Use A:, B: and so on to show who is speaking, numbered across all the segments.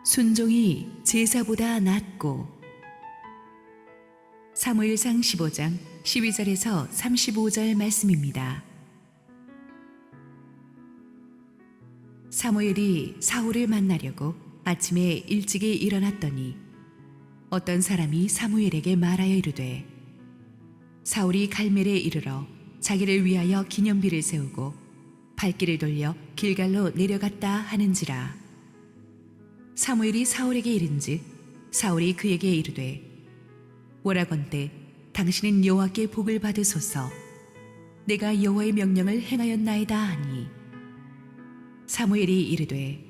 A: 순종이 제사보다 낫고. 사무엘상 15장 12절에서 35절 말씀입니다. 사무엘이 사울을 만나려고 아침에 일찍이 일어났더니 어떤 사람이 사무엘에게 말하여 이르되, 사울이 갈멜에 이르러 자기를 위하여 기념비를 세우고 발길을 돌려 길갈로 내려갔다 하는지라. 사무엘이 사울에게 이른즉 사울이 그에게 이르되, 오라건대 당신은 여호와께 복을 받으소서. 내가 여호와의 명령을 행하였나이다 하니, 사무엘이 이르되,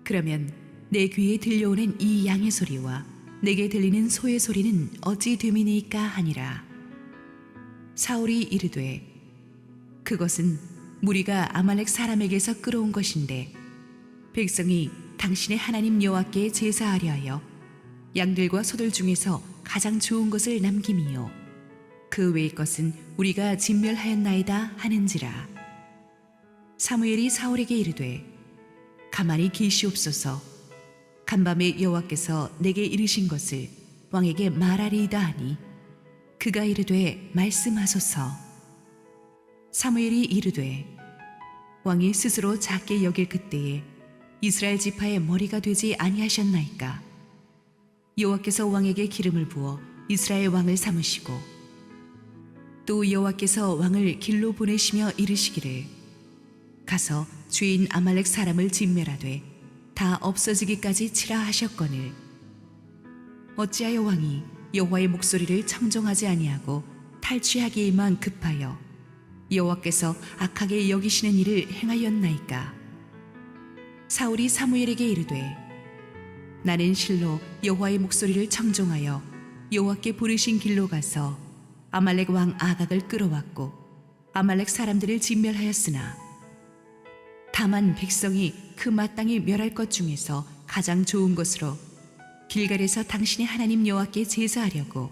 A: 그러면 내 귀에 들려오는 이 양의 소리와 내게 들리는 소의 소리는 어찌 됨이니까 하니라. 사울이 이르되, 그것은 무리가 아말렉 사람에게서 끌어온 것인데 백성이 당신의 하나님 여호와께 제사하려 하여 양들과 소들 중에서 가장 좋은 것을 남김이요 그 외의 것은 우리가 진멸하였나이다 하는지라. 사무엘이 사울에게 이르되, 가만히 계시옵소서. 간밤에 여호와께서 내게 이르신 것을 왕에게 말하리이다 하니, 그가 이르되 말씀하소서. 사무엘이 이르되, 왕이 스스로 작게 여길 그때에 이스라엘 지파의 머리가 되지 아니하셨나이까. 여호와께서 왕에게 기름을 부어 이스라엘 왕을 삼으시고 또 여호와께서 왕을 길로 보내시며 이르시기를, 가서 주인 아말렉 사람을 진멸하되 다 없어지기까지 치라 하셨거늘, 어찌하여 왕이 여호와의 목소리를 청종하지 아니하고 탈취하기에만 급하여 여호와께서 악하게 여기시는 일을 행하였나이까. 사울이 사무엘에게 이르되, 나는 실로 여호와의 목소리를 청종하여 여호와께 부르신 길로 가서 아말렉 왕 아각을 끌어왔고 아말렉 사람들을 진멸하였으나, 다만 백성이 그 마땅히 멸할 것 중에서 가장 좋은 것으로 길갈에서 당신의 하나님 여호와께 제사하려고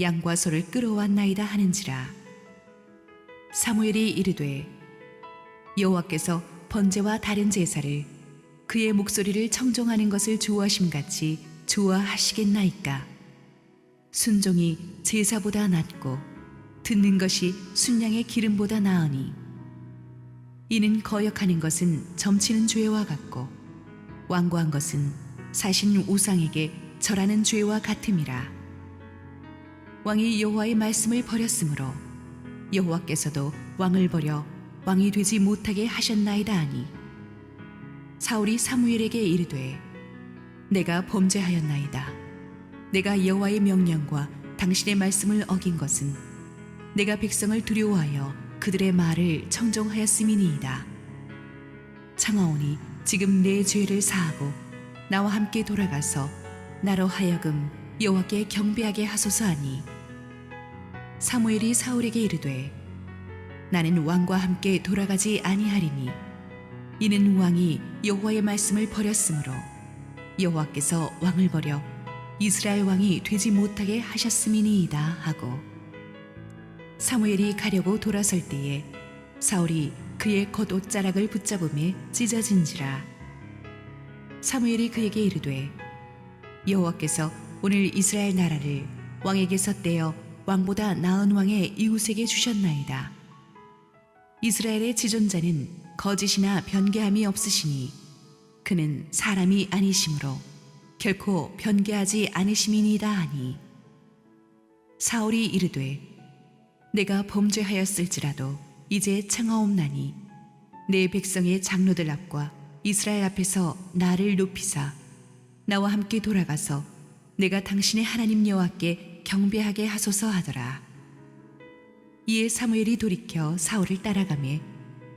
A: 양과 소를 끌어왔나이다 하는지라. 사무엘이 이르되, 여호와께서 번제와 다른 제사를 그의 목소리를 청종하는 것을 좋아하심같이 좋아하시겠나이까. 순종이 제사보다 낫고 듣는 것이 순양의 기름보다 나으니, 이는 거역하는 것은 점치는 죄와 같고 완고한 것은 사신 우상에게 절하는 죄와 같음이라. 왕이 여호와의 말씀을 버렸으므로 여호와께서도 왕을 버려 왕이 되지 못하게 하셨나이다 하니, 사울이 사무엘에게 이르되, 내가 범죄하였나이다. 내가 여호와의 명령과 당신의 말씀을 어긴 것은 내가 백성을 두려워하여 그들의 말을 청종하였음이니이다. 청하오니 지금 내 죄를 사하고 나와 함께 돌아가서 나로 하여금 여호와께 경배하게 하소서 하니, 사무엘이 사울에게 이르되, 나는 왕과 함께 돌아가지 아니하리니, 이는 왕이 여호와의 말씀을 버렸으므로 여호와께서 왕을 버려 이스라엘 왕이 되지 못하게 하셨음이니이다 하고, 사무엘이 가려고 돌아설 때에 사울이 그의 겉옷자락을 붙잡음에 찢어진지라. 사무엘이 그에게 이르되, 여호와께서 오늘 이스라엘 나라를 왕에게서 떼어 왕보다 나은 왕의 이웃에게 주셨나이다. 이스라엘의 지존자는 거짓이나 변개함이 없으시니 그는 사람이 아니시므로 결코 변개하지 않으심이니이다 하니, 사울이 이르되, 내가 범죄하였을지라도 이제 청하옵나니 내 백성의 장로들 앞과 이스라엘 앞에서 나를 높이사 나와 함께 돌아가서 내가 당신의 하나님 여호와께 경배하게 하소서 하더라. 이에 사무엘이 돌이켜 사울을 따라가매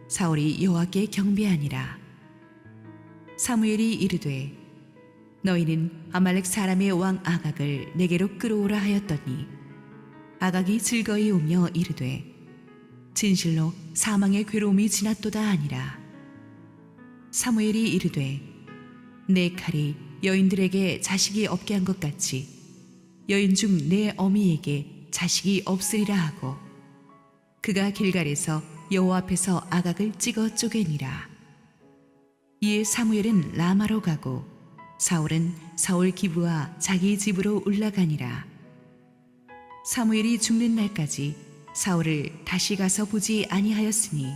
A: 사울이 여호와께 경배하니라. 사무엘이 이르되, 너희는 아말렉 사람의 왕 아각을 내게로 끌어오라 하였더니, 아각이 즐거이 오며 이르되, 진실로 사망의 괴로움이 지났도다 하니라. 사무엘이 이르되, 내 칼이 여인들에게 자식이 없게 한 것 같이 여인 중 내 어미에게 자식이 없으리라 하고, 그가 길갈에서 여호와 앞에서 아각을 찍어 쪼개니라. 이에 사무엘은 라마로 가고 사울은 사울 기브와 자기 집으로 올라가니라. 사무엘이 죽는 날까지 사울을 다시 가서 보지 아니하였으니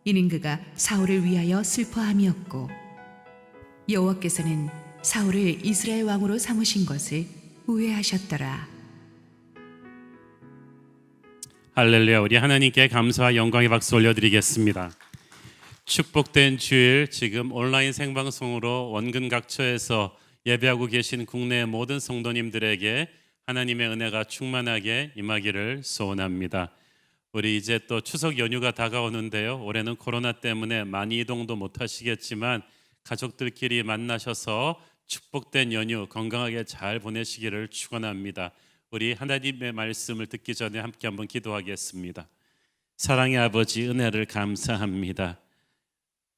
A: 이는 그가 사울을 위하여 슬퍼함이었고 여호와께서는 사울을 이스라엘 왕으로 삼으신 것을 후회하셨더라.
B: 할렐루야. 우리 하나님께 감사와 영광의 박수 올려드리겠습니다. 축복된 주일, 지금 온라인 생방송으로 원근 각처에서 예배하고 계신 국내 모든 성도님들에게 하나님의 은혜가 충만하게 임하기를 소원합니다. 우리 이제 또 추석 연휴가 다가오는데요. 올해는 코로나 때문에 많이 이동도 못 하시겠지만 가족들끼리 만나셔서 축복된 연휴 건강하게 잘 보내시기를 축원합니다. 우리 하나님의 말씀을 듣기 전에 함께 한번 기도하겠습니다. 사랑의 아버지, 은혜를 감사합니다.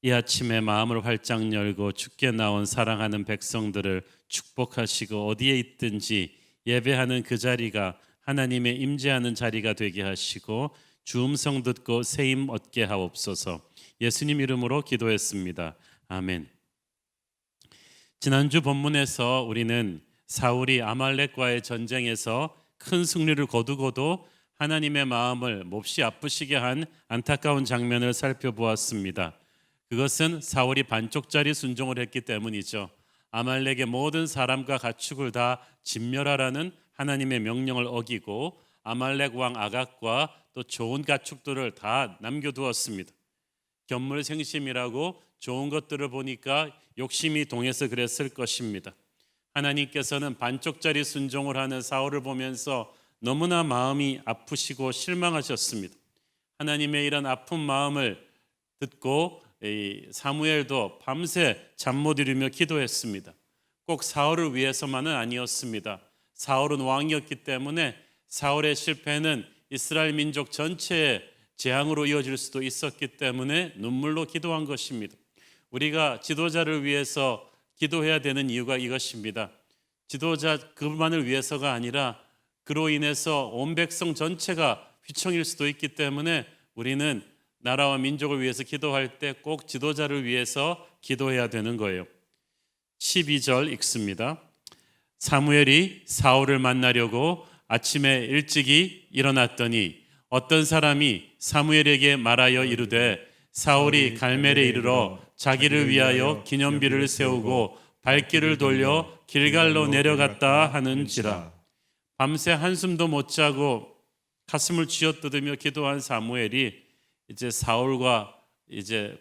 B: 이 아침에 마음을 활짝 열고 주께 나온 사랑하는 백성들을 축복하시고 어디에 있든지 예배하는 그 자리가 하나님의 임재하는 자리가 되게 하시고 주 음성 듣고 새 힘 얻게 하옵소서. 예수님 이름으로 기도했습니다. 아멘. 지난주 본문에서 우리는 사울이 아말렉과의 전쟁에서 큰 승리를 거두고도 하나님의 마음을 몹시 아프시게 한 안타까운 장면을 살펴보았습니다. 그것은 사울이 반쪽짜리 순종을 했기 때문이죠. 아말렉의 모든 사람과 가축을 다 진멸하라는 하나님의 명령을 어기고 아말렉 왕 아각과 또 좋은 가축들을 다 남겨두었습니다. 견물생심이라고 좋은 것들을 보니까 욕심이 동해서 그랬을 것입니다. 하나님께서는 반쪽짜리 순종을 하는 사울을 보면서 너무나 마음이 아프시고 실망하셨습니다. 하나님의 이런 아픈 마음을 듣고 사무엘도 밤새 잠 못 이루며 기도했습니다. 꼭 사울을 위해서만은 아니었습니다. 사울은 왕이었기 때문에 사울의 실패는 이스라엘 민족 전체의 재앙으로 이어질 수도 있었기 때문에 눈물로 기도한 것입니다. 우리가 지도자를 위해서 기도해야 되는 이유가 이것입니다. 지도자 그만을 위해서가 아니라 그로 인해서 온 백성 전체가 휘청일 수도 있기 때문에 우리는 나라와 민족을 위해서 기도할 때 꼭 지도자를 위해서 기도해야 되는 거예요. 12절 읽습니다. 사무엘이 사울을 만나려고 아침에 일찍이 일어났더니 어떤 사람이 사무엘에게 말하여 이르되 사울이 갈멜에 이르러 자기를 위하여 기념비를 세우고 발길을 돌려 길갈로 내려갔다 하는지라. 밤새 한숨도 못 자고 가슴을 쥐어뜯으며 기도한 사무엘이 이제 사울과 이제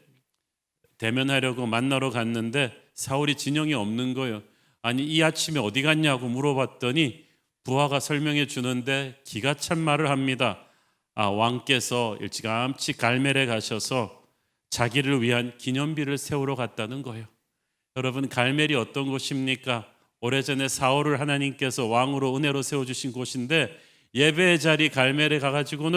B: 대면하려고 만나러 갔는데 사울이 진영이 없는 거예요. 아니 이 아침에 어디 갔냐고 물어봤더니 부하가 설명해 주는데 기가 찬 말을 합니다. 왕께서 일찌감치 갈멜에 가셔서 자기를 위한 기념비를 세우러 갔다는 거예요. 여러분, 갈멜이 어떤 곳입니까? 오래전에 사울을 하나님께서 왕으로 은혜로 세워주신 곳인데 예배의 자리 갈멜에 가가지고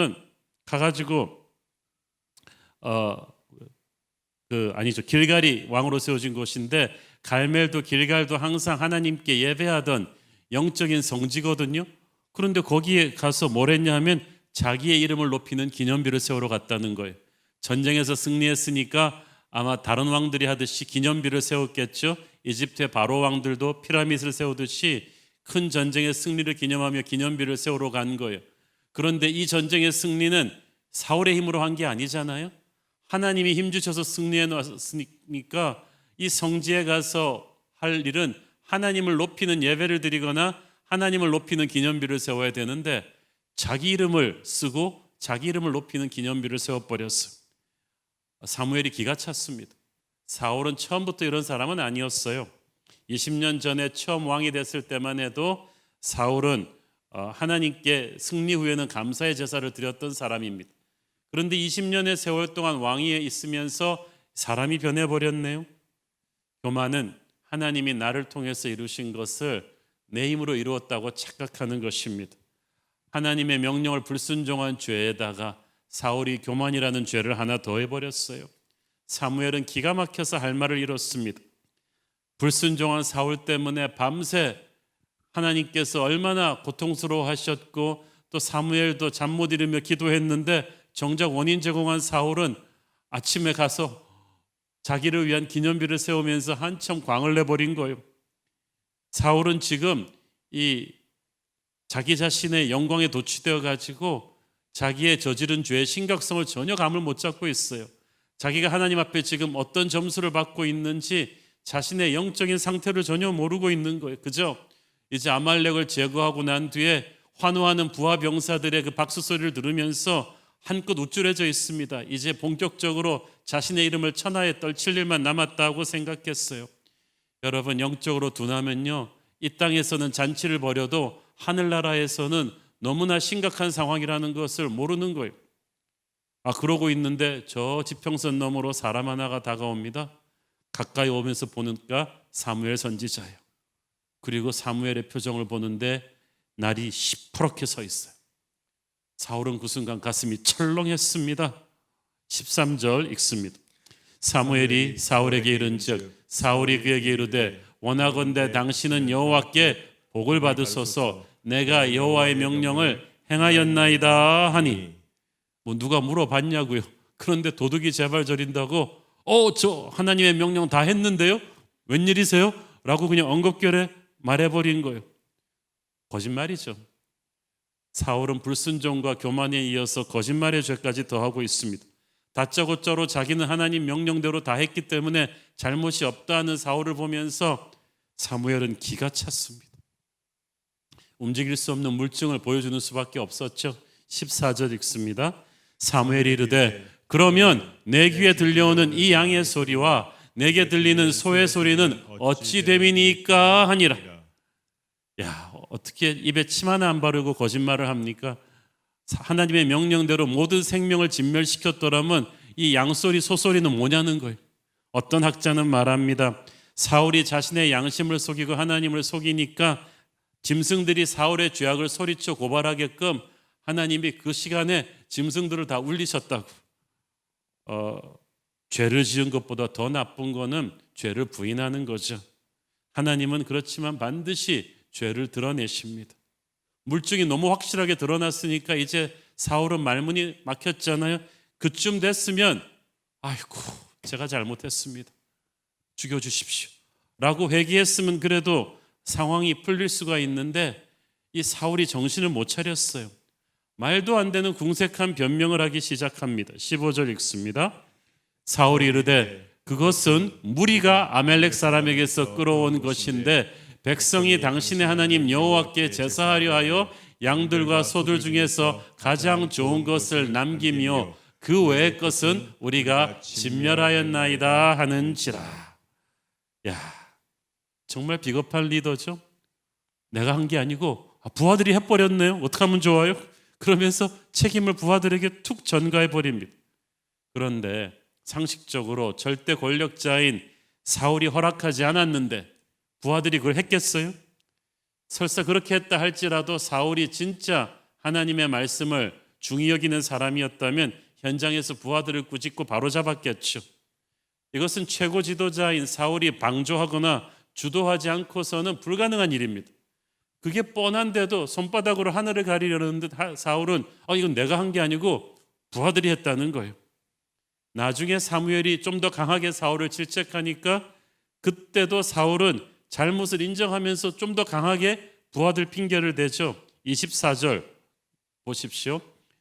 B: 길갈이 왕으로 세워진 곳인데 갈멜도 길갈도 항상 하나님께 예배하던 영적인 성지거든요. 그런데 거기에 가서 뭘 했냐 하면 자기의 이름을 높이는 기념비를 세우러 갔다는 거예요. 전쟁에서 승리했으니까 아마 다른 왕들이 하듯이 기념비를 세웠겠죠. 이집트의 바로 왕들도 피라밋을 세우듯이 큰 전쟁의 승리를 기념하며 기념비를 세우러 간 거예요. 그런데 이 전쟁의 승리는 사울의 힘으로 한 게 아니잖아요. 하나님이 힘주셔서 승리해 놨으니까 이 성지에 가서 할 일은 하나님을 높이는 예배를 드리거나 하나님을 높이는 기념비를 세워야 되는데 자기 이름을 쓰고 자기 이름을 높이는 기념비를 세워버렸어요. 사무엘이 기가 찼습니다. 사울은 처음부터 이런 사람은 아니었어요. 20년 전에 처음 왕이 됐을 때만 해도 사울은 하나님께 승리 후에는 감사의 제사를 드렸던 사람입니다. 그런데 20년의 세월 동안 왕위에 있으면서 사람이 변해버렸네요. 교만은 하나님이 나를 통해서 이루신 것을 내 힘으로 이루었다고 착각하는 것입니다. 하나님의 명령을 불순종한 죄에다가 사울이 교만이라는 죄를 하나 더 해버렸어요. 사무엘은 기가 막혀서 할 말을 잃었습니다. 불순종한 사울 때문에 밤새 하나님께서 얼마나 고통스러워하셨고 또 사무엘도 잠 못 이루며 기도했는데 정작 원인 제공한 사울은 아침에 가서 자기를 위한 기념비를 세우면서 한참 광을 내버린 거예요. 사울은 지금 이 자기 자신의 영광에 도취되어 가지고 자기의 저지른 죄의 심각성을 전혀 감을 못 잡고 있어요. 자기가 하나님 앞에 지금 어떤 점수를 받고 있는지 자신의 영적인 상태를 전혀 모르고 있는 거예요. 그죠? 이제 아말렉을 제거하고 난 뒤에 환호하는 부하 병사들의 그 박수 소리를 들으면서 한껏 우쭐해져 있습니다. 이제 본격적으로 자신의 이름을 천하에 떨칠 일만 남았다고 생각했어요. 여러분, 영적으로 둔하면요, 이 땅에서는 잔치를 벌여도 하늘나라에서는 너무나 심각한 상황이라는 것을 모르는 거예요. 그러고 있는데 저 지평선 너머로 사람 하나가 다가옵니다. 가까이 오면서 보니까 사무엘 선지자예요. 그리고 사무엘의 표정을 보는데 날이 시퍼렇게 서 있어요. 사울은 그 순간 가슴이 철렁했습니다. 13절 읽습니다. 사무엘이 사울에게 이른즉 사울이 그에게 이르되 원하건대 당신은 여호와께 복을 받으소서 내가 여호와의 명령을 행하였나이다 하니. 누가 물어봤냐고요. 그런데 도둑이 제발 저린다고 저 하나님의 명령 다 했는데요? 웬일이세요? 라고 그냥 엉겁결에 말해버린 거예요. 거짓말이죠. 사울은 불순종과 교만에 이어서 거짓말의 죄까지 더하고 있습니다. 다짜고짜로 자기는 하나님 명령대로 다 했기 때문에 잘못이 없다는 사울을 보면서 사무엘은 기가 찼습니다. 움직일 수 없는 물증을 보여주는 수밖에 없었죠. 14절 읽습니다. 사무엘이 이르되 그러면 내 귀에 들려오는 이 양의 소리와 내게 들리는 소의 소리는 어찌 됨이니까 하니라. 어떻게 입에 침 하나 안 바르고 거짓말을 합니까? 하나님의 명령대로 모든 생명을 진멸시켰더라면 이 양소리 소소리는 뭐냐는 거예요. 어떤 학자는 말합니다. 사울이 자신의 양심을 속이고 하나님을 속이니까 짐승들이 사울의 죄악을 소리쳐 고발하게끔 하나님이 그 시간에 짐승들을 다 울리셨다고. 죄를 지은 것보다 더 나쁜 거는 죄를 부인하는 거죠. 하나님은 그렇지만 반드시 죄를 드러내십니다. 물증이 너무 확실하게 드러났으니까 이제 사울은 말문이 막혔잖아요. 그쯤 됐으면 아이고 제가 잘못했습니다. 죽여주십시오 라고 회개했으면 그래도 상황이 풀릴 수가 있는데 이 사울이 정신을 못 차렸어요. 말도 안 되는 궁색한 변명을 하기 시작합니다. 15절 읽습니다. 사울이 이르되 그것은 무리가 아말렉 사람에게서 끌어온 것인데 백성이 당신의 하나님 여호와께 제사하려 하여 양들과 소들 중에서 가장 좋은 것을 남기며 그 외의 것은 우리가 진멸하였나이다 하는지라. 정말 비겁한 리더죠. 내가 한 게 아니고 부하들이 해버렸네요. 어떻게 하면 좋아요? 그러면서 책임을 부하들에게 툭 전가해 버립니다. 그런데 상식적으로 절대 권력자인 사울이 허락하지 않았는데 부하들이 그걸 했겠어요? 설사 그렇게 했다 할지라도 사울이 진짜 하나님의 말씀을 중히 여기는 사람이었다면 현장에서 부하들을 꾸짖고 바로잡았겠죠. 이것은 최고 지도자인 사울이 방조하거나 주도하지 않고서는 불가능한 일입니다. 그게 뻔한데도 손바닥으로 하늘을 가리려는 듯 사울은 이건 내가 한 게 아니고 부하들이 했다는 거예요. 나중에 사무엘이 좀 더 강하게 사울을 질책하니까 그때도 사울은 잘못을 인정하면서 좀 더 강하게 부하들 핑계를 대죠. 24절 보십시오.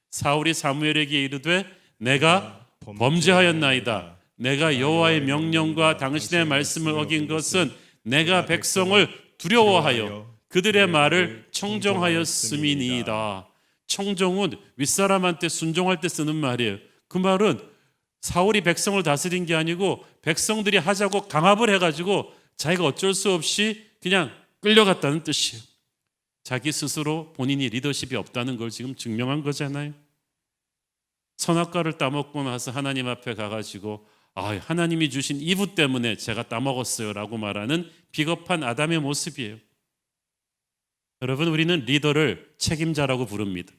B: 사울이 사무엘에게 이르되 내가 범죄하였나이다. 내가 여호와의 명령과 당신의 말씀을 어긴 것은 내가 백성을 두려워하여 그들의 말을 청종하였음이니이다. 청종은 윗사람한테 순종할 때 쓰는 말이에요. 그 말은 사울이 백성을 다스린 게 아니고 백성들이 하자고 강압을 해가지고 자기가 어쩔 수 없이 그냥 끌려갔다는 뜻이에요. 자기 스스로 본인이 리더십이 없다는 걸 지금 증명한 거잖아요. 선악과를 따먹고 나서 하나님 앞에 가가지고 하나님이 주신 이브 때문에 제가 따먹었어요 라고 말하는 비겁한 아담의 모습이에요. 여러분, 우리는 리더를 책임자라고 부릅니다.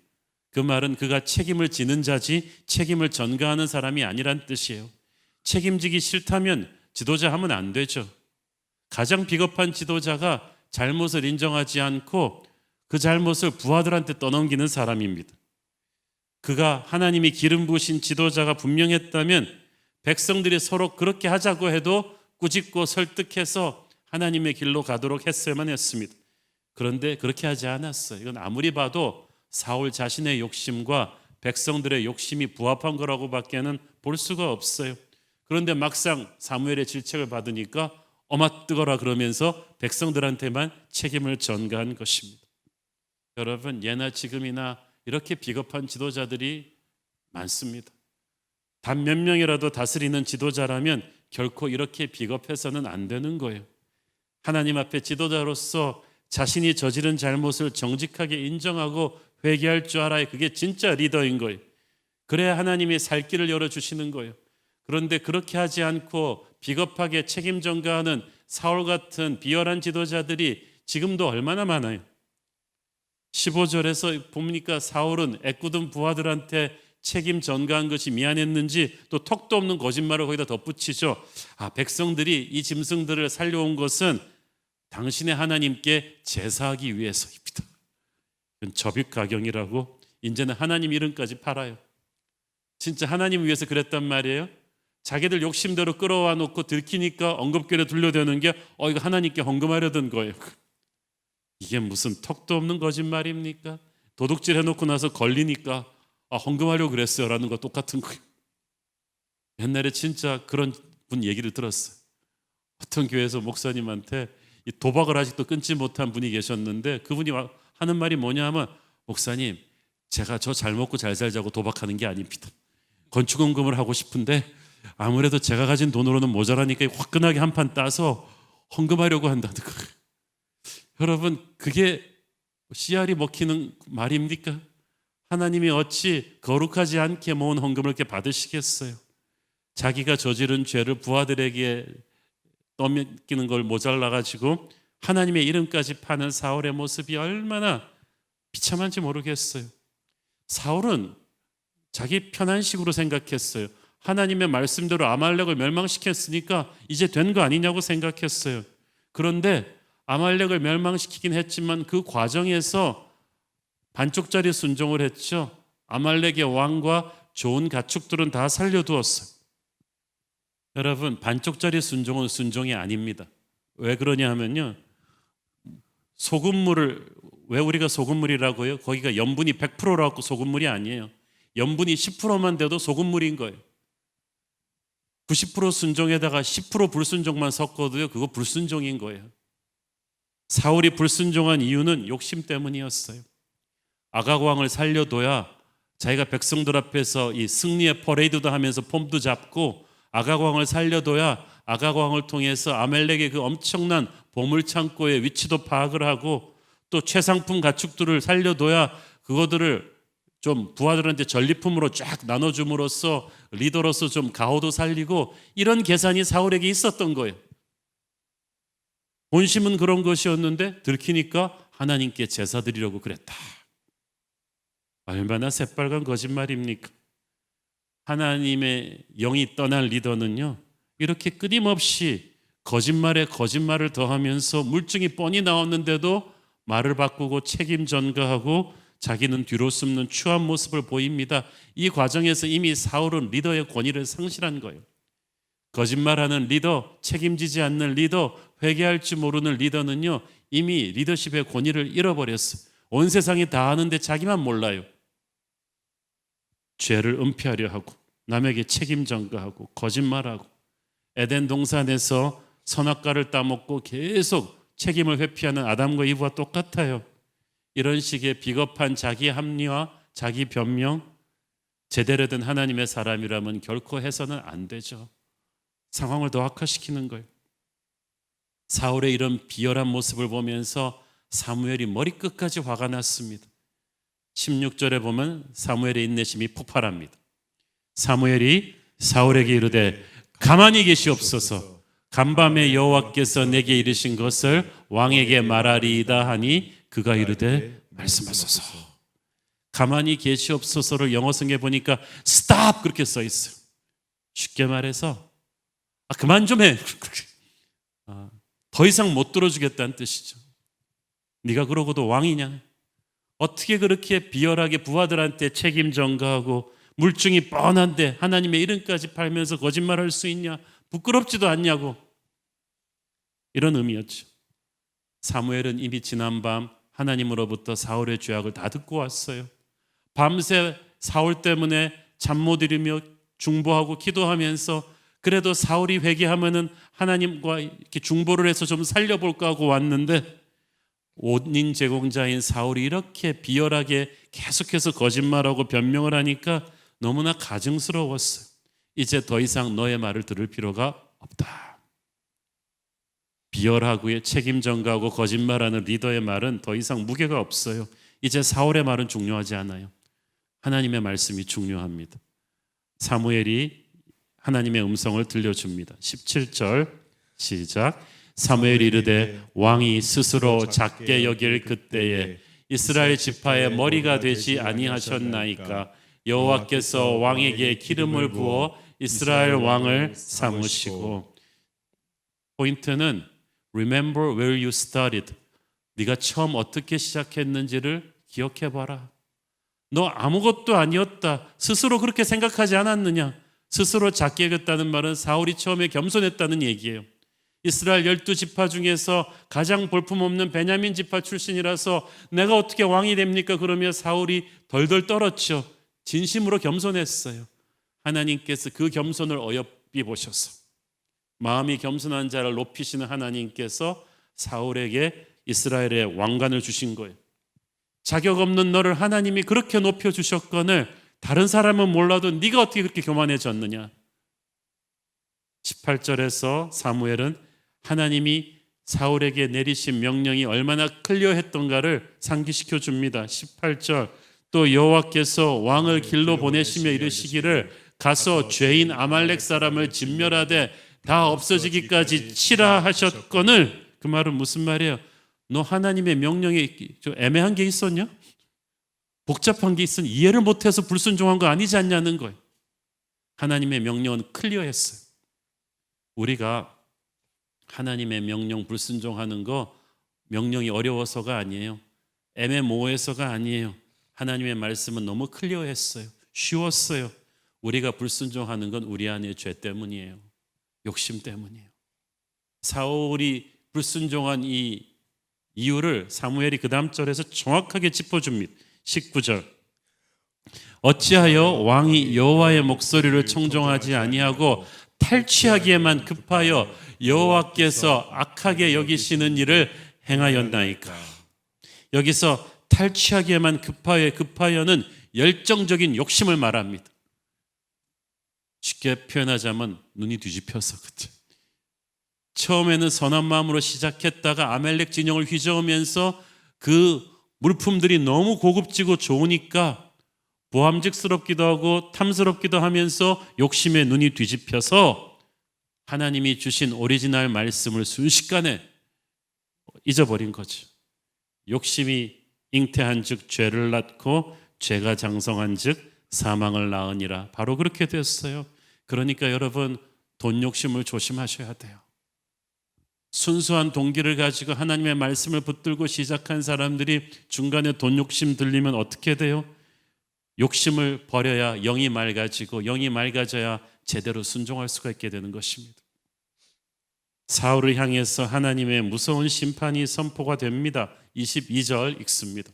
B: 그 말은 그가 책임을 지는 자지 책임을 전가하는 사람이 아니란 뜻이에요. 책임지기 싫다면 지도자 하면 안 되죠. 가장 비겁한 지도자가 잘못을 인정하지 않고 그 잘못을 부하들한테 떠넘기는 사람입니다. 그가 하나님이 기름 부으신 지도자가 분명했다면 백성들이 서로 그렇게 하자고 해도 꾸짖고 설득해서 하나님의 길로 가도록 했어야만 했습니다. 그런데 그렇게 하지 않았어요. 이건 아무리 봐도 사울 자신의 욕심과 백성들의 욕심이 부합한 거라고 밖에는 볼 수가 없어요. 그런데 막상 사무엘의 질책을 받으니까 어마 뜨거라 그러면서 백성들한테만 책임을 전가한 것입니다. 여러분, 예나 지금이나 이렇게 비겁한 지도자들이 많습니다. 단 몇 명이라도 다스리는 지도자라면 결코 이렇게 비겁해서는 안 되는 거예요. 하나님 앞에 지도자로서 자신이 저지른 잘못을 정직하게 인정하고 회개할 줄 알아야 그게 진짜 리더인 거예요. 그래야 하나님이 살 길을 열어주시는 거예요. 그런데 그렇게 하지 않고 비겁하게 책임 전가하는 사울 같은 비열한 지도자들이 지금도 얼마나 많아요. 15절에서 보니까 사울은 애꿎은 부하들한테 책임 전가한 것이 미안했는지 또 턱도 없는 거짓말을 거기다 덧붙이죠. 백성들이 이 짐승들을 살려온 것은 당신의 하나님께 제사하기 위해서입니다. 접입가경이라고 이제는 하나님 이름까지 팔아요. 진짜 하나님 위해서 그랬단 말이에요. 자기들 욕심대로 끌어와 놓고 들키니까 언급궤를 둘러대는 게 이거 하나님께 헌금하려던 거예요. 이게 무슨 턱도 없는 거짓말입니까? 도둑질 해놓고 나서 걸리니까 헌금하려고 그랬어요 라는 거 똑같은 거예요. 옛날에 진짜 그런 분 얘기를 들었어요. 어떤 교회에서 목사님한테 이 도박을 아직도 끊지 못한 분이 계셨는데 그분이 하는 말이 뭐냐 하면, 목사님, 제가 저 잘 먹고 잘 살자고 도박하는 게 아닙니다. 건축헌금을 하고 싶은데 아무래도 제가 가진 돈으로는 모자라니까 화끈하게 한 판 따서 헌금하려고 한다는 거예요. 여러분, 그게 씨알이 먹히는 말입니까? 하나님이 어찌 거룩하지 않게 모은 헌금을 이렇게 받으시겠어요? 자기가 저지른 죄를 부하들에게 떠맡기는 걸 모자라가지고 하나님의 이름까지 파는 사울의 모습이 얼마나 비참한지 모르겠어요. 사울은 자기 편한 식으로 생각했어요. 하나님의 말씀대로 아말렉을 멸망시켰으니까 이제 된 거 아니냐고 생각했어요. 그런데 아말렉을 멸망시키긴 했지만 그 과정에서 반쪽짜리 순종을 했죠. 아말렉의 왕과 좋은 가축들은 다 살려두었어요. 여러분, 반쪽짜리 순종은 순종이 아닙니다. 왜 그러냐 하면요, 소금물을, 왜 우리가 소금물이라고 해요? 거기가 염분이 100%라고 소금물이 아니에요. 염분이 10%만 돼도 소금물인 거예요. 90% 순종에다가 10% 불순종만 섞어도요, 그거 불순종인 거예요. 사울이 불순종한 이유는 욕심 때문이었어요. 아각 왕을 살려둬야 자기가 백성들 앞에서 이 승리의 퍼레이드도 하면서 폼도 잡고, 아각 왕을 살려둬야 아각 왕을 통해서 아멜렉의 그 엄청난 보물창고의 위치도 파악을 하고, 또 최상품 가축들을 살려둬야 그거들을 좀 부하들한테 전리품으로 쫙 나눠줌으로써 리더로서 좀 가호도 살리고, 이런 계산이 사울에게 있었던 거예요. 본심은 그런 것이었는데 들키니까 하나님께 제사 드리려고 그랬다. 얼마나 새빨간 거짓말입니까? 하나님의 영이 떠난 리더는요, 이렇게 끊임없이 거짓말에 거짓말을 더하면서 물증이 뻔히 나왔는데도 말을 바꾸고 책임 전가하고 자기는 뒤로 숨는 추한 모습을 보입니다. 이 과정에서 이미 사울은 리더의 권위를 상실한 거예요. 거짓말하는 리더, 책임지지 않는 리더, 회개할 줄 모르는 리더는요, 이미 리더십의 권위를 잃어버렸어요. 온 세상이 다 아는데 자기만 몰라요. 죄를 은폐하려 하고, 남에게 책임 전가하고, 거짓말하고, 에덴 동산에서 선악과를 따먹고 계속 책임을 회피하는 아담과 이브와 똑같아요. 이런 식의 비겁한 자기 합리화, 자기 변명, 제대로 된 하나님의 사람이라면 결코 해서는 안 되죠. 상황을 더 악화시키는 거예요. 사울의 이런 비열한 모습을 보면서 사무엘이 머리끝까지 화가 났습니다. 16절에 보면 사무엘의 인내심이 폭발합니다. 사무엘이 사울에게 이르되 가만히 계시옵소서. 간밤에 여호와께서 내게 이르신 것을 왕에게 말하리이다 하니 그가 이르되 말씀하소서. 가만히 계시옵소서를 영어 성경에 보니까 stop 그렇게 써 있어요. 쉽게 말해서 그만 좀 해. 더 이상 못 들어주겠다는 뜻이죠. 네가 그러고도 왕이냐? 어떻게 그렇게 비열하게 부하들한테 책임 전가하고 물증이 뻔한데 하나님의 이름까지 팔면서 거짓말할 수 있냐? 부끄럽지도 않냐고. 이런 의미였죠. 사무엘은 이미 지난밤 하나님으로부터 사울의 죄악을 다 듣고 왔어요. 밤새 사울 때문에 잠 못 이루며 중보하고 기도하면서 그래도 사울이 회개하면은 하나님과 이렇게 중보를 해서 좀 살려볼까 하고 왔는데 원인 제공자인 사울이 이렇게 비열하게 계속해서 거짓말하고 변명을 하니까 너무나 가증스러웠어요. 이제 더 이상 너의 말을 들을 필요가 없다. 비열하고 책임 전가하고 거짓말하는 리더의 말은 더 이상 무게가 없어요. 이제 사울의 말은 중요하지 않아요. 하나님의 말씀이 중요합니다. 사무엘이 하나님의 음성을 들려줍니다. 17절 시작. 사무엘이 이르되 왕이 스스로 작게 여길 그때에 이스라엘 지파의 머리가 되지 아니하셨나이까. 여호와께서 왕에게 기름을 부어 이스라엘 왕을 삼으시고. 포인트는 Remember where you started. 네가 처음 어떻게 시작했는지를 기억해봐라. 너 아무것도 아니었다. 스스로 그렇게 생각하지 않았느냐? 스스로 작게 여겼다는 말은 사울이 처음에 겸손했다는 얘기예요. 이스라엘 12지파 중에서 가장 볼품없는 베냐민 지파 출신이라서 내가 어떻게 왕이 됩니까? 그러며 사울이 덜덜 떨었죠. 진심으로 겸손했어요. 하나님께서 그 겸손을 어여삐 보셔서 마음이 겸손한 자를 높이시는 하나님께서 사울에게 이스라엘의 왕관을 주신 거예요. 자격 없는 너를 하나님이 그렇게 높여주셨거늘 다른 사람은 몰라도 네가 어떻게 그렇게 교만해졌느냐. 18절에서 사무엘은 하나님이 사울에게 내리신 명령이 얼마나 클리어했던가를 상기시켜 줍니다. 18절 또 여호와께서 왕을 길로 보내시며 이르시기를 가서 죄인 아말렉 사람을 진멸하되 다 없어지기까지 치라 하셨거늘. 그 말은 무슨 말이에요? 너 하나님의 명령에 좀 애매한 게 있었냐? 복잡한 게 있으니 이해를 못해서 불순종한 거 아니지 않냐는 거예요. 하나님의 명령은 클리어했어요. 우리가 하나님의 명령 불순종하는 거 명령이 어려워서가 아니에요. 애매모호해서가 아니에요. 하나님의 말씀은 너무 클리어했어요. 쉬웠어요. 우리가 불순종하는 건 우리 안의 죄 때문이에요. 욕심 때문이에요. 사울이 불순종한 이 이유를 사무엘이 그 다음 절에서 정확하게 짚어줍니다. 19절 어찌하여 왕이 여호와의 목소리를 청종하지 아니하고 탈취하기에만 급하여 여호와께서 악하게 여기시는 일을 행하였나이까. 여기서 탈취하기에만 급하여는 열정적인 욕심을 말합니다. 쉽게 표현하자면 눈이 뒤집혀서 그렇죠. 처음에는 선한 마음으로 시작했다가 아멜렉 진영을 휘저으면서 그 물품들이 너무 고급지고 좋으니까 보암직스럽기도 하고 탐스럽기도 하면서 욕심에 눈이 뒤집혀서 하나님이 주신 오리지널 말씀을 순식간에 잊어버린 거죠. 욕심이 잉태한 즉 죄를 낳고 죄가 장성한 즉 사망을 낳으니라. 바로 그렇게 됐어요. 그러니까 여러분 돈 욕심을 조심하셔야 돼요. 순수한 동기를 가지고 하나님의 말씀을 붙들고 시작한 사람들이 중간에 돈 욕심 들리면 어떻게 돼요? 욕심을 버려야 영이 맑아지고 영이 맑아져야 제대로 순종할 수가 있게 되는 것입니다. 사울을 향해서 하나님의 무서운 심판이 선포가 됩니다. 22절 읽습니다.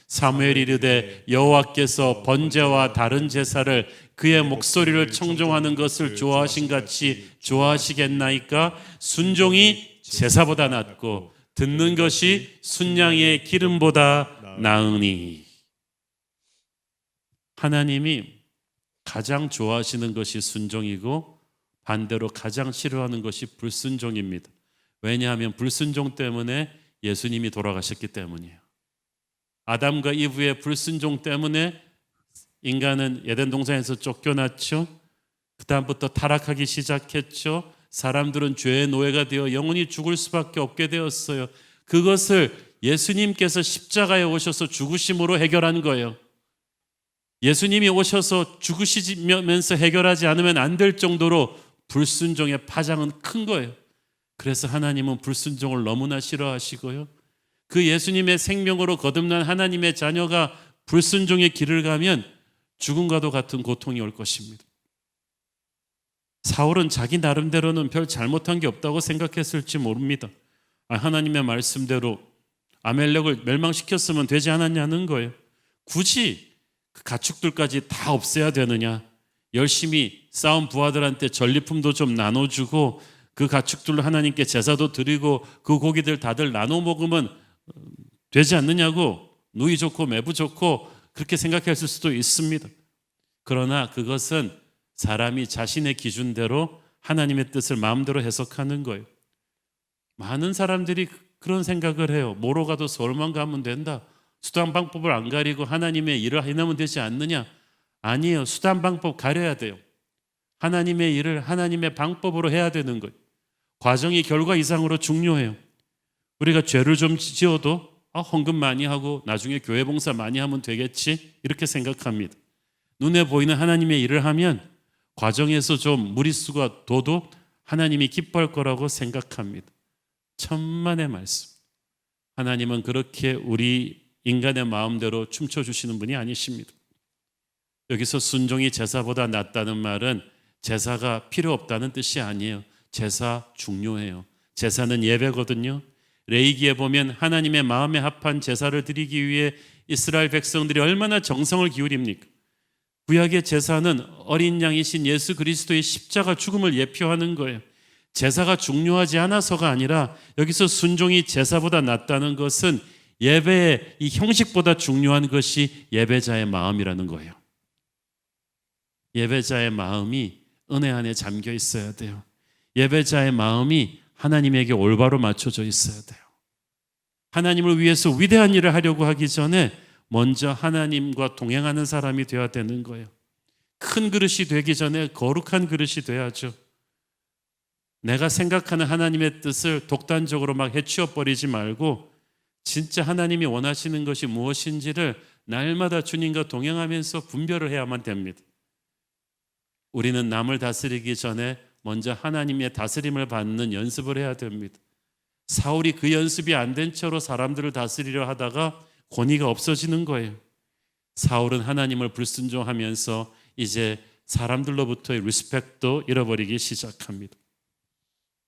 B: 사무엘이 이르되 여호와께서 번제와 다른 제사를 그의 목소리를 청종하는 것을 좋아하신 같이 좋아하시겠나이까. 순종이 제사보다 낫고 듣는 것이 순양의 기름보다 나으니. 하나님이 가장 좋아하시는 것이 순종이고 반대로 가장 싫어하는 것이 불순종입니다. 왜냐하면 불순종 때문에 예수님이 돌아가셨기 때문이에요. 아담과 이브의 불순종 때문에 인간은 에덴 동산에서 쫓겨났죠. 그 다음부터 타락하기 시작했죠. 사람들은 죄의 노예가 되어 영원히 죽을 수밖에 없게 되었어요. 그것을 예수님께서 십자가에 오셔서 죽으심으로 해결한 거예요. 예수님이 오셔서 죽으시면서 해결하지 않으면 안 될 정도로 불순종의 파장은 큰 거예요. 그래서 하나님은 불순종을 너무나 싫어하시고요. 그 예수님의 생명으로 거듭난 하나님의 자녀가 불순종의 길을 가면 죽음과도 같은 고통이 올 것입니다. 사울은 자기 나름대로는 별 잘못한 게 없다고 생각했을지 모릅니다. 하나님의 말씀대로 아멜렉을 멸망시켰으면 되지 않았냐는 거예요. 굳이 그 가축들까지 다 없애야 되느냐? 열심히 싸운 부하들한테 전리품도 좀 나눠주고 그 가축들로 하나님께 제사도 드리고 그 고기들 다들 나눠 먹으면 되지 않느냐고, 누이 좋고 매부 좋고 그렇게 생각했을 수도 있습니다. 그러나 그것은 사람이 자신의 기준대로 하나님의 뜻을 마음대로 해석하는 거예요. 많은 사람들이 그런 생각을 해요. 뭐로 가도 서울만 가면 된다. 수단 방법을 안 가리고 하나님의 일을 해내면 되지 않느냐? 아니에요. 수단 방법 가려야 돼요. 하나님의 일을 하나님의 방법으로 해야 되는 거예요. 과정이 결과 이상으로 중요해요. 우리가 죄를 좀 지어도 헌금 많이 하고 나중에 교회 봉사 많이 하면 되겠지, 이렇게 생각합니다. 눈에 보이는 하나님의 일을 하면 과정에서 좀 무리수가 둬도 하나님이 기뻐할 거라고 생각합니다. 천만의 말씀. 하나님은 그렇게 우리 인간의 마음대로 춤춰주시는 분이 아니십니다. 여기서 순종이 제사보다 낫다는 말은 제사가 필요 없다는 뜻이 아니에요. 제사 중요해요. 제사는 예배거든요. 레위기에 보면 하나님의 마음에 합한 제사를 드리기 위해 이스라엘 백성들이 얼마나 정성을 기울입니까? 구약의 제사는 어린 양이신 예수 그리스도의 십자가 죽음을 예표하는 거예요. 제사가 중요하지 않아서가 아니라 여기서 순종이 제사보다 낫다는 것은 예배의 이 형식보다 중요한 것이 예배자의 마음이라는 거예요. 예배자의 마음이 은혜 안에 잠겨 있어야 돼요. 예배자의 마음이 하나님에게 올바로 맞춰져 있어야 돼요. 하나님을 위해서 위대한 일을 하려고 하기 전에 먼저 하나님과 동행하는 사람이 되어야 되는 거예요. 큰 그릇이 되기 전에 거룩한 그릇이 돼야죠. 내가 생각하는 하나님의 뜻을 독단적으로 막 해치워버리지 말고 진짜 하나님이 원하시는 것이 무엇인지를 날마다 주님과 동행하면서 분별을 해야만 됩니다. 우리는 남을 다스리기 전에 먼저 하나님의 다스림을 받는 연습을 해야 됩니다. 사울이 그 연습이 안 된 채로 사람들을 다스리려 하다가 권위가 없어지는 거예요. 사울은 하나님을 불순종하면서 이제 사람들로부터의 리스펙도 잃어버리기 시작합니다.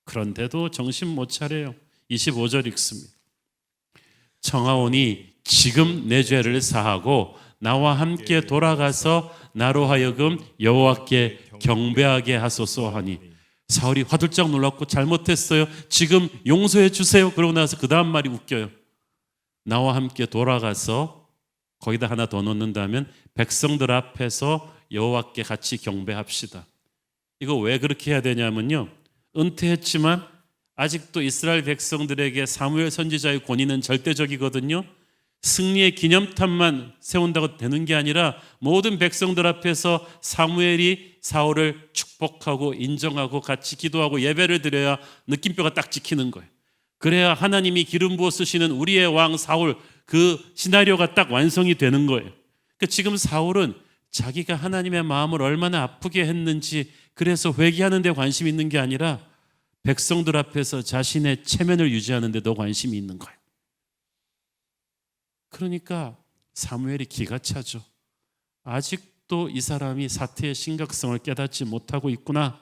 B: 그런데도 정신 못 차려요. 25절 읽습니다. 청하오니 지금 내 죄를 사하고 나와 함께 돌아가서 나로 하여금 여호와께 경배하게 하소서 하니, 사울이 화들짝 놀랐고 잘못했어요. 지금 용서해 주세요. 그러고 나서 그 다음 말이 웃겨요. 나와 함께 돌아가서, 거기다 하나 더 넣는다면 백성들 앞에서 여호와께 같이 경배합시다. 이거 왜 그렇게 해야 되냐면요, 은퇴했지만 아직도 이스라엘 백성들에게 사무엘 선지자의 권위는 절대적이거든요. 승리의 기념탑만 세운다고 되는 게 아니라 모든 백성들 앞에서 사무엘이 사울을 축복하고 인정하고 같이 기도하고 예배를 드려야 느낌표가 딱 찍히는 거예요. 그래야 하나님이 기름 부어 쓰시는 우리의 왕 사울, 그 시나리오가 딱 완성이 되는 거예요. 그러니까 지금 사울은 자기가 하나님의 마음을 얼마나 아프게 했는지, 그래서 회개하는 데 관심이 있는 게 아니라 백성들 앞에서 자신의 체면을 유지하는 데도 관심이 있는 거예요. 그러니까 사무엘이 기가 차죠. 아직도 이 사람이 사태의 심각성을 깨닫지 못하고 있구나.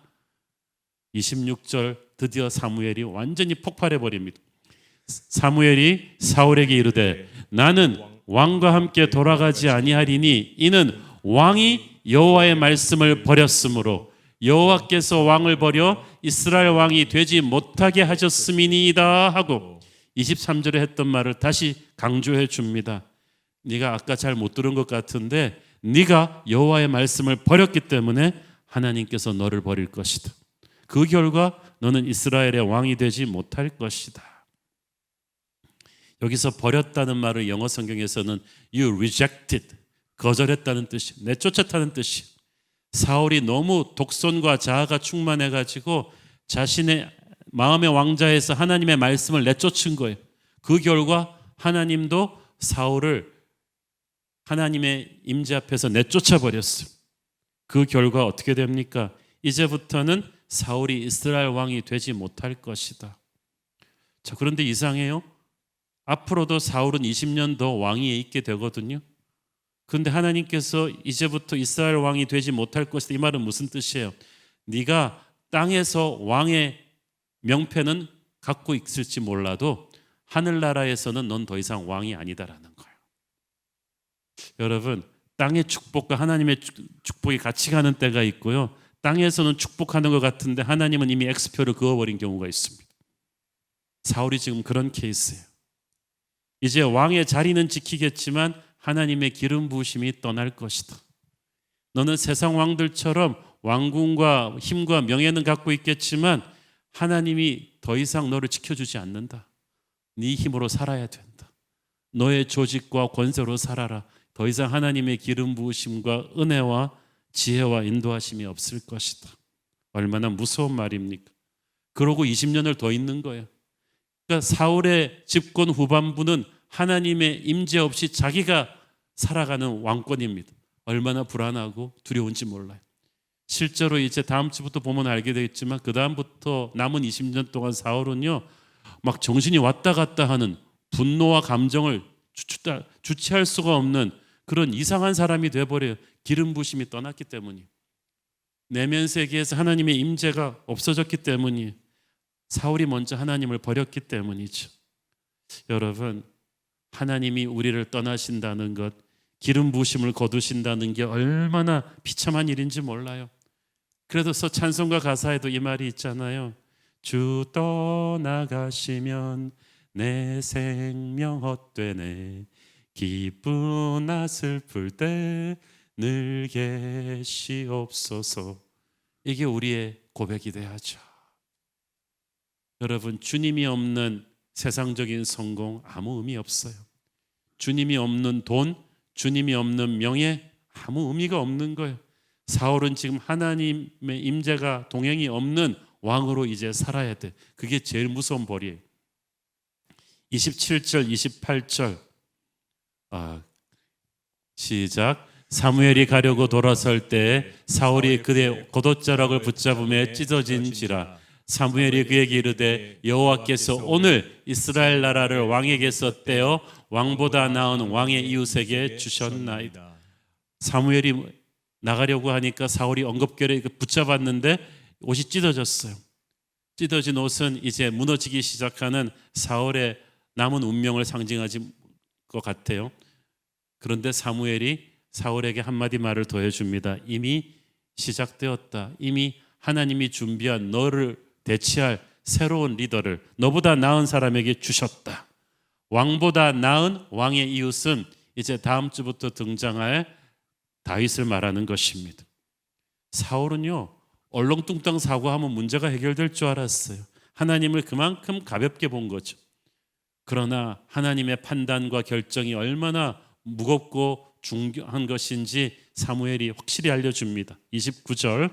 B: 26절, 드디어 사무엘이 완전히 폭발해 버립니다. 사무엘이 사울에게 이르되 나는 왕과 함께 돌아가지 아니하리니 이는 왕이 여호와의 말씀을 버렸으므로 여호와께서 왕을 버려 이스라엘 왕이 되지 못하게 하셨음이니이다 하고 23절에 했던 말을 다시 강조해 줍니다. 네가 아까 잘 못 들은 것 같은데 네가 여호와의 말씀을 버렸기 때문에 하나님께서 너를 버릴 것이다. 그 결과 너는 이스라엘의 왕이 되지 못할 것이다. 여기서 버렸다는 말을 영어 성경에서는 you rejected, 거절했다는 뜻이, 내쫓았다는 뜻이. 사울이 너무 독선과 자아가 충만해가지고 자신의 마음의 왕자에서 하나님의 말씀을 내쫓은 거예요. 그 결과 하나님도 사울을 하나님의 임재 앞에서 내쫓아 버렸어요. 그 결과 어떻게 됩니까? 이제부터는 사울이 이스라엘 왕이 되지 못할 것이다. 자, 그런데 이상해요. 앞으로도 사울은 20년 더 왕위에 있게 되거든요. 그런데 하나님께서 이제부터 이스라엘 왕이 되지 못할 것이다. 이 말은 무슨 뜻이에요? 네가 땅에서 왕의 명패는 갖고 있을지 몰라도 하늘나라에서는 넌 더 이상 왕이 아니다라는 거예요. 여러분, 땅의 축복과 하나님의 축복이 같이 가는 때가 있고요. 땅에서는 축복하는 것 같은데 하나님은 이미 X표를 그어버린 경우가 있습니다. 사울이 지금 그런 케이스예요. 이제 왕의 자리는 지키겠지만 하나님의 기름 부으심이 떠날 것이다. 너는 세상 왕들처럼 왕궁과 힘과 명예는 갖고 있겠지만 하나님이 더 이상 너를 지켜주지 않는다. 네 힘으로 살아야 된다. 너의 조직과 권세로 살아라. 더 이상 하나님의 기름 부으심과 은혜와 지혜와 인도하심이 없을 것이다. 얼마나 무서운 말입니까? 그러고 20년을 더 있는 거예요. 그러니까 사울의 집권 후반부는 하나님의 임재 없이 자기가 살아가는 왕권입니다. 얼마나 불안하고 두려운지 몰라요. 실제로 이제 다음 주부터 보면 알게 되겠지만 그 다음부터 남은 20년 동안 사울은요 막 정신이 왔다 갔다 하는 분노와 감정을 주체할 수가 없는 그런 이상한 사람이 돼버려요. 기름 부심이 떠났기 때문이에요. 내면 세계에서 하나님의 임재가 없어졌기 때문이에요. 사울이 먼저 하나님을 버렸기 때문이죠. 여러분, 하나님이 우리를 떠나신다는 것, 기름 부으심을 거두신다는 게 얼마나 비참한 일인지 몰라요. 그래서 찬송가 가사에도 이 말이 있잖아요. 주 떠나가시면 내 생명 헛되네. 기쁘나 슬플 때 늘 계시옵소서. 이게 우리의 고백이 돼야죠. 여러분, 주님이 없는 세상적인 성공 아무 의미 없어요. 주님이 없는 돈, 주님이 없는 명예 아무 의미가 없는 거예요. 사울은 지금 하나님의 임재가 동행이 없는 왕으로 이제 살아야 돼. 그게 제일 무서운 벌이에요. 27절, 28절 시작. 사무엘이 가려고 돌아설 때 사울이 그의 겉옷자락을 붙잡음에 찢어진지라. 사무엘이 그에게 이르되 여호와께서 오늘 이스라엘 나라를 왕에게서 떼어 왕보다 나은 왕의 이웃에게 주셨나이다. 사무엘이 나가려고 하니까 사울이 엉겁결에 붙잡았는데 옷이 찢어졌어요. 찢어진 옷은 이제 무너지기 시작하는 사울의 남은 운명을 상징하지 것 같아요. 그런데 사무엘이 사울에게 한마디 말을 더해줍니다. 이미 시작되었다. 이미 하나님이 준비한 너를 대체할 새로운 리더를 너보다 나은 사람에게 주셨다. 왕보다 나은 왕의 이웃은 이제 다음 주부터 등장할 다윗을 말하는 것입니다. 사울은요 얼렁뚱땅 사고하면 문제가 해결될 줄 알았어요. 하나님을 그만큼 가볍게 본 거죠. 그러나 하나님의 판단과 결정이 얼마나 무겁고 중요한 것인지 사무엘이 확실히 알려줍니다. 29절.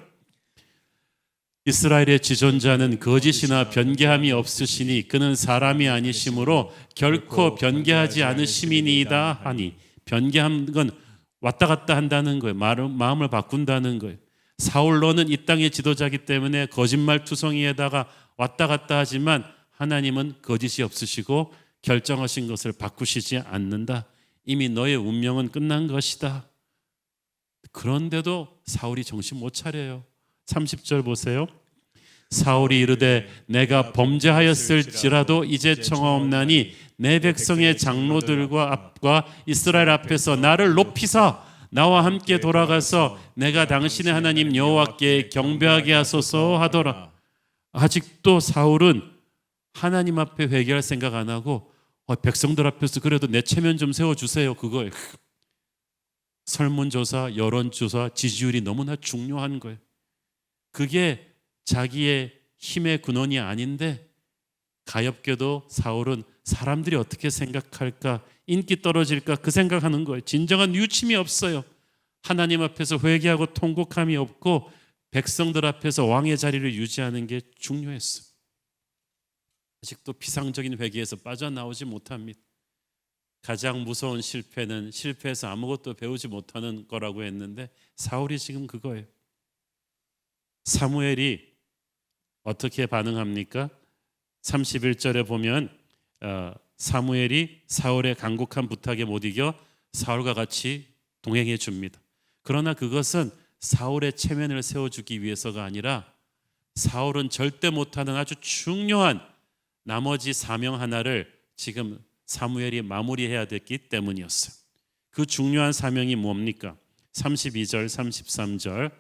B: 이스라엘의 지존자는 거짓이나 변개함이 없으시니 그는 사람이 아니심으로 결코 변개하지 않으심이니이다 하니. 변개한 건 왔다 갔다 한다는 거예요. 마음을 바꾼다는 거예요. 사울 너는 이 땅의 지도자이기 때문에 거짓말투성이에다가 왔다 갔다 하지만 하나님은 거짓이 없으시고 결정하신 것을 바꾸시지 않는다. 이미 너의 운명은 끝난 것이다. 그런데도 사울이 정신 못 차려요. 30절 보세요. 사울이 이르되 내가 범죄하였을지라도 이제 청하옵나니 내 백성의 장로들과 앞과 이스라엘 앞에서 나를 높이사 나와 함께 돌아가서 내가 당신의 하나님 여호와께 경배하게 하소서 하더라. 아직도 사울은 하나님 앞에 회개할 생각 안 하고 백성들 앞에서 그래도 내 체면 좀 세워주세요. 그거예요. 설문조사, 여론조사, 지지율이 너무나 중요한 거예요. 그게 자기의 힘의 근원이 아닌데 가엾게도 사울은 사람들이 어떻게 생각할까, 인기 떨어질까 그 생각하는 거예요. 진정한 유침이 없어요. 하나님 앞에서 회개하고 통곡함이 없고 백성들 앞에서 왕의 자리를 유지하는 게 중요했어요. 아직도 피상적인 회개에서 빠져나오지 못합니다. 가장 무서운 실패는 실패해서 아무것도 배우지 못하는 거라고 했는데 사울이 지금 그거예요. 사무엘이 어떻게 반응합니까? 31절에 보면 사무엘이 사울의 간곡한 부탁에 못 이겨 사울과 같이 동행해 줍니다. 그러나 그것은 사울의 체면을 세워주기 위해서가 아니라 사울은 절대 못하는 아주 중요한 나머지 사명 하나를 지금 사무엘이 마무리해야 됐기 때문이었어요. 그 중요한 사명이 뭡니까? 32절 33절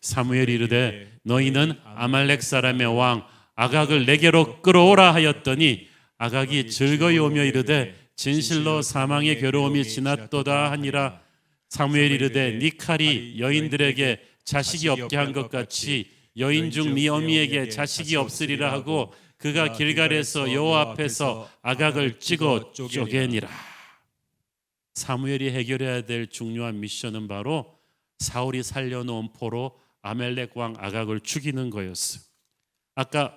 B: 사무엘이 이르되 너희는 아말렉 사람의 왕 아각을 내게로 끌어오라 하였더니 아각이 즐거이 오며 이르되 진실로 사망의 괴로움이 지났도다 하니라. 사무엘이 이르되 네 칼이 여인들에게 자식이 없게 한 것 같이 여인 중 네 어미에게 자식이 없으리라 하고 그가 길갈에서 여호와 앞에서 아각을 찍어 쪼개니라. 사무엘이 해결해야 될 중요한 미션은 바로 사울이 살려놓은 포로 아멜렉 왕 아각을 죽이는 거였어요. 아까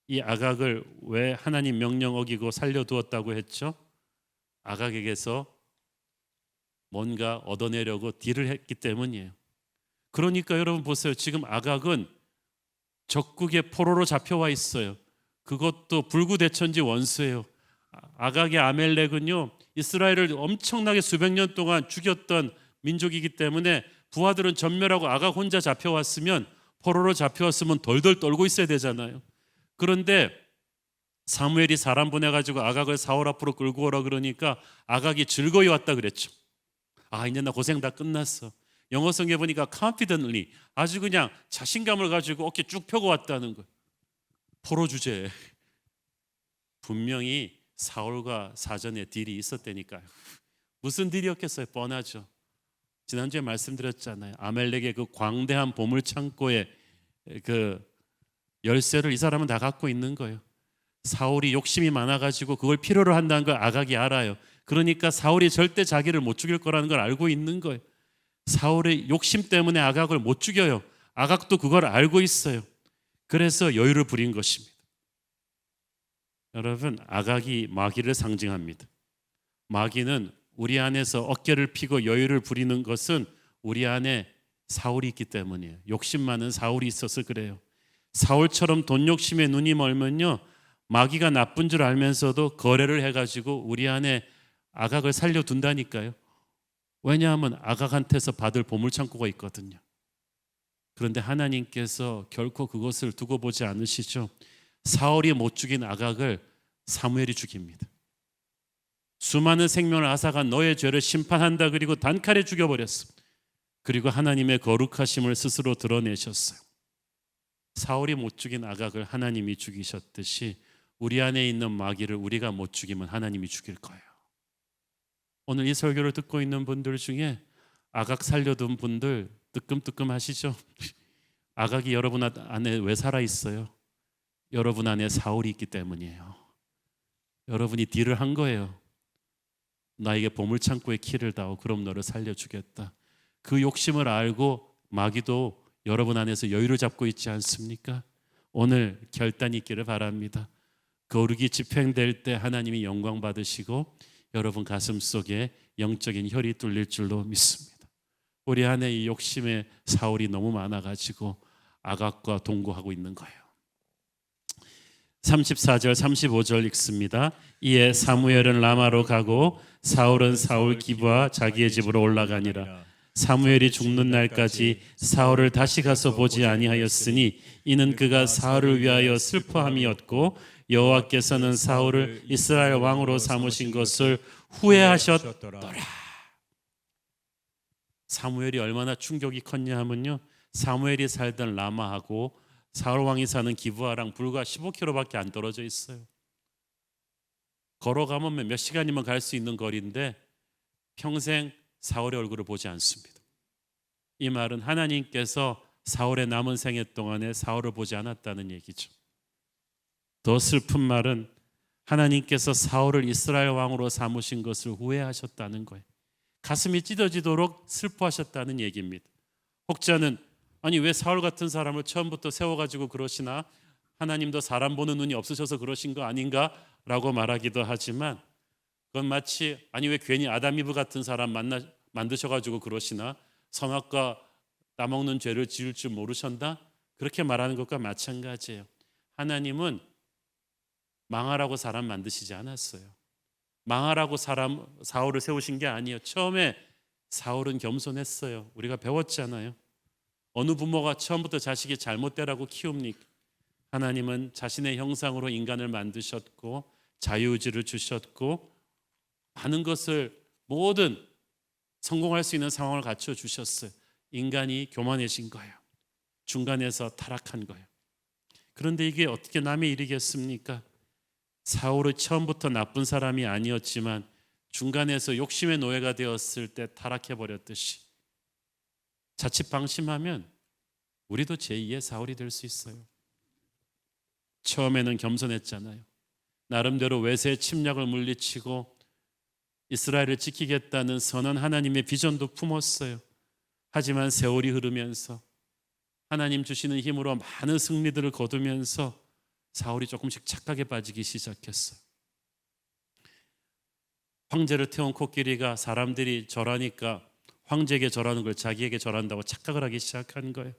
B: 이 아각을 왜 하나님 명령 어기고 살려두었다고 했죠? 아각에게서 뭔가 얻어내려고 딜을 했기 때문이에요. 그러니까 여러분 보세요. 지금 아각은 적국의 포로로 잡혀와 있어요. 그것도 불구대천지 원수예요. 아각의 아멜렉은요, 이스라엘을 엄청나게 수백 년 동안 죽였던 민족이기 때문에 부하들은 전멸하고 아각 혼자 잡혀왔으면, 포로로 잡혀왔으면 덜덜 떨고 있어야 되잖아요. 그런데 사무엘이 사람 보내가지고 아각을 사울 앞으로 끌고 오라 그러니까 아각이 즐거이 왔다 그랬죠. 아, 이제 나 고생 다 끝났어. 영어 성경에 보니까 confidently, 아주 그냥 자신감을 가지고 어깨 쭉 펴고 왔다는 거예요. 포로 주제에 분명히 사울과 사전에 딜이 있었다니까요. 무슨 딜이었겠어요? 뻔하죠. 지난주에 말씀드렸잖아요. 아멜렉의 그 광대한 보물 창고에 그 열쇠를 이 사람은 다 갖고 있는 거예요. 사울이 욕심이 많아가지고 그걸 필요로 한다는 걸 아각이 알아요. 그러니까 사울이 절대 자기를 못 죽일 거라는 걸 알고 있는 거예요. 사울의 욕심 때문에 아각을 못 죽여요. 아각도 그걸 알고 있어요. 그래서 여유를 부린 것입니다. 여러분, 아각이 마귀를 상징합니다. 마귀는 우리 안에서 어깨를 펴고 여유를 부리는 것은 우리 안에 사울이 있기 때문이에요. 욕심 많은 사울이 있어서 그래요. 사울처럼 돈 욕심에 눈이 멀면요, 마귀가 나쁜 줄 알면서도 거래를 해가지고 우리 안에 아각을 살려둔다니까요. 왜냐하면 아각한테서 받을 보물창고가 있거든요. 그런데 하나님께서 결코 그것을 두고 보지 않으시죠. 사울이 못 죽인 아각을 사무엘이 죽입니다. 수많은 생명을 앗아간 너의 죄를 심판한다, 그리고 단칼에 죽여버렸어. 그리고 하나님의 거룩하심을 스스로 드러내셨어요. 사울이 못 죽인 아각을 하나님이 죽이셨듯이 우리 안에 있는 마귀를 우리가 못 죽이면 하나님이 죽일 거예요. 오늘 이 설교를 듣고 있는 분들 중에 아각 살려둔 분들 뜨끔뜨끔 하시죠? 아각이 여러분 안에 왜 살아있어요? 여러분 안에 사울이 있기 때문이에요. 여러분이 딜을 한 거예요. 나에게 보물창고의 키를 다오, 그럼 너를 살려주겠다. 그 욕심을 알고 마귀도 여러분 안에서 여유를 잡고 있지 않습니까? 오늘 결단이 있기를 바랍니다. 거룩이 집행될 때 하나님이 영광 받으시고 여러분 가슴 속에 영적인 혈이 뚫릴 줄로 믿습니다. 우리 안에 이 욕심의 사울이 너무 많아가지고 아각과 동거하고 있는 거예요. 34절 35절 읽습니다. 이에 사무엘은 라마로 가고 사울은 사울 기브와 자기의 집으로 올라가니라. 사무엘이 죽는 날까지 사울을 다시 가서 보지 아니하였으니 이는 그가 사울을 위하여 슬퍼함이었고 여호와께서는 사울을 이스라엘 왕으로 삼으신 것을 후회하셨더라. 사무엘이 얼마나 충격이 컸냐 하면요, 사무엘이 살던 라마하고 사울 왕이 사는 기브아랑 불과 15km밖에 안 떨어져 있어요. 걸어가면 몇 시간이면 갈 수 있는 거리인데 평생 사울의 얼굴을 보지 않습니다. 이 말은 하나님께서 사울의 남은 생애 동안에 사울을 보지 않았다는 얘기죠. 더 슬픈 말은 하나님께서 사울을 이스라엘 왕으로 삼으신 것을 후회하셨다는 거예요. 가슴이 찢어지도록 슬퍼하셨다는 얘기입니다. 혹자는 아니 왜 사울 같은 사람을 처음부터 세워가지고 그러시나, 하나님도 사람 보는 눈이 없으셔서 그러신 거 아닌가 라고 말하기도 하지만, 그건 마치 아니 왜 괜히 아담 이브 같은 사람 만드셔가지고 그러시나, 선악과 따먹는 죄를 지을 줄 모르셨나, 그렇게 말하는 것과 마찬가지예요. 하나님은 망하라고 사람 만드시지 않았어요. 망하라고 사울을 세우신 게 아니에요. 처음에 사울은 겸손했어요. 우리가 배웠잖아요. 어느 부모가 처음부터 자식이 잘못되라고 키웁니까? 하나님은 자신의 형상으로 인간을 만드셨고 자유의지를 주셨고 많은 것을 모든 성공할 수 있는 상황을 갖춰 주셨어요. 인간이 교만해진 거예요. 중간에서 타락한 거예요. 그런데 이게 어떻게 남의 일이겠습니까? 사울은 처음부터 나쁜 사람이 아니었지만 중간에서 욕심의 노예가 되었을 때 타락해 버렸듯이 자칫 방심하면 우리도 제2의 사울이 될 수 있어요. 처음에는 겸손했잖아요. 나름대로 외세의 침략을 물리치고 이스라엘을 지키겠다는 선한 하나님의 비전도 품었어요. 하지만 세월이 흐르면서 하나님 주시는 힘으로 많은 승리들을 거두면서 사울이 조금씩 착각에 빠지기 시작했어요. 황제를 태운 코끼리가 사람들이 절하니까 황제에게 절하는 걸 자기에게 절한다고 착각을 하기 시작한 거예요.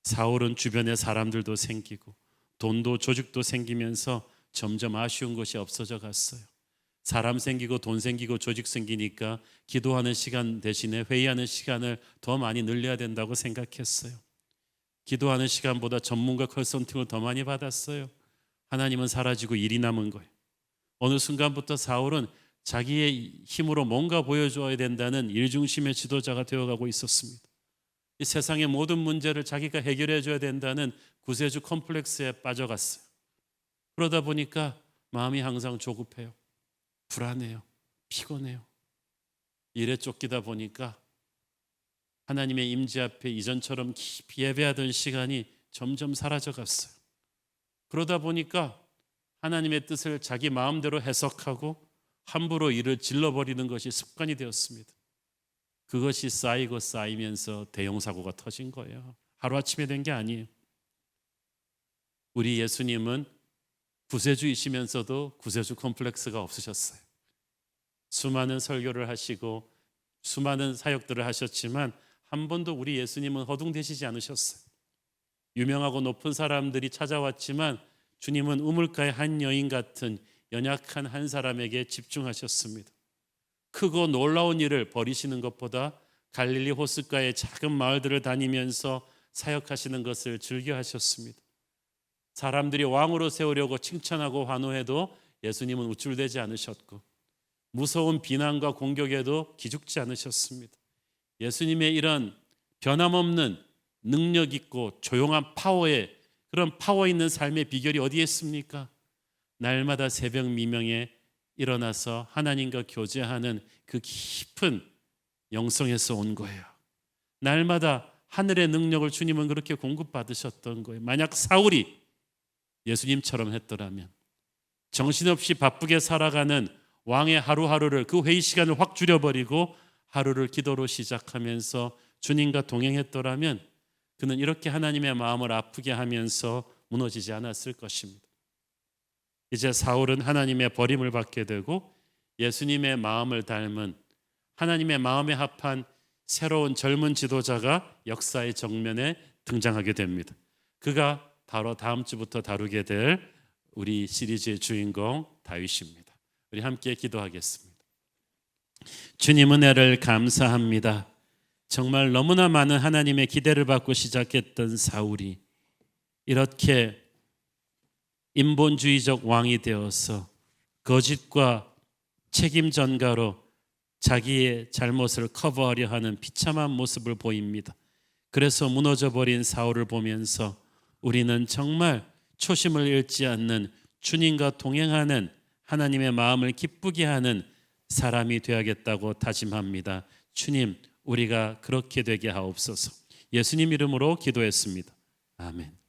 B: 사울은 주변에 사람들도 생기고 돈도 조직도 생기면서 점점 아쉬운 것이 없어져 갔어요. 사람 생기고 돈 생기고 조직 생기니까 기도하는 시간 대신에 회의하는 시간을 더 많이 늘려야 된다고 생각했어요. 기도하는 시간보다 전문가 컨설팅을 더 많이 받았어요. 하나님은 사라지고 일이 남은 거예요. 어느 순간부터 사울은 자기의 힘으로 뭔가 보여줘야 된다는 일중심의 지도자가 되어가고 있었습니다. 이 세상의 모든 문제를 자기가 해결해 줘야 된다는 구세주 컴플렉스에 빠져갔어요. 그러다 보니까 마음이 항상 조급해요. 불안해요. 피곤해요. 일에 쫓기다 보니까 하나님의 임재 앞에 이전처럼 깊이 예배하던 시간이 점점 사라져갔어요. 그러다 보니까 하나님의 뜻을 자기 마음대로 해석하고 함부로 일을 질러버리는 것이 습관이 되었습니다. 그것이 쌓이고 쌓이면서 대형 사고가 터진 거예요. 하루아침에 된 게 아니에요. 우리 예수님은 구세주이시면서도 구세주 컴플렉스가 없으셨어요. 수많은 설교를 하시고 수많은 사역들을 하셨지만 한 번도 우리 예수님은 허둥대시지 않으셨어요. 유명하고 높은 사람들이 찾아왔지만 주님은 우물가의 한 여인 같은 연약한 한 사람에게 집중하셨습니다. 크고 놀라운 일을 벌이시는 것보다 갈릴리 호숫가의 작은 마을들을 다니면서 사역하시는 것을 즐겨하셨습니다. 사람들이 왕으로 세우려고 칭찬하고 환호해도 예수님은 우쭐대지 않으셨고 무서운 비난과 공격에도 기죽지 않으셨습니다. 예수님의 이런 변함없는 능력 있고 조용한 파워의 그런 파워 있는 삶의 비결이 어디에 있습니까? 날마다 새벽 미명에 일어나서 하나님과 교제하는 그 깊은 영성에서 온 거예요. 날마다 하늘의 능력을 주님은 그렇게 공급받으셨던 거예요. 만약 사울이 예수님처럼 했더라면 정신없이 바쁘게 살아가는 왕의 하루하루를 그 회의 시간을 확 줄여버리고 하루를 기도로 시작하면서 주님과 동행했더라면 그는 이렇게 하나님의 마음을 아프게 하면서 무너지지 않았을 것입니다. 이제 사울은 하나님의 버림을 받게 되고 예수님의 마음을 닮은 하나님의 마음에 합한 새로운 젊은 지도자가 역사의 정면에 등장하게 됩니다. 그가 바로 다음 주부터 다루게 될 우리 시리즈의 주인공 다윗입니다. 우리 함께 기도하겠습니다. 주님 은혜를 감사합니다. 정말 너무나 많은 하나님의 기대를 받고 시작했던 사울이 이렇게 인본주의적 왕이 되어서 거짓과 책임 전가로 자기의 잘못을 커버하려 하는 비참한 모습을 보입니다. 그래서 무너져버린 사울을 보면서 우리는 정말 초심을 잃지 않는 주님과 동행하는 하나님의 마음을 기쁘게 하는 사람이 되어야겠다고 다짐합니다. 주님, 우리가 그렇게 되게 하옵소서. 예수님 이름으로 기도했습니다. 아멘.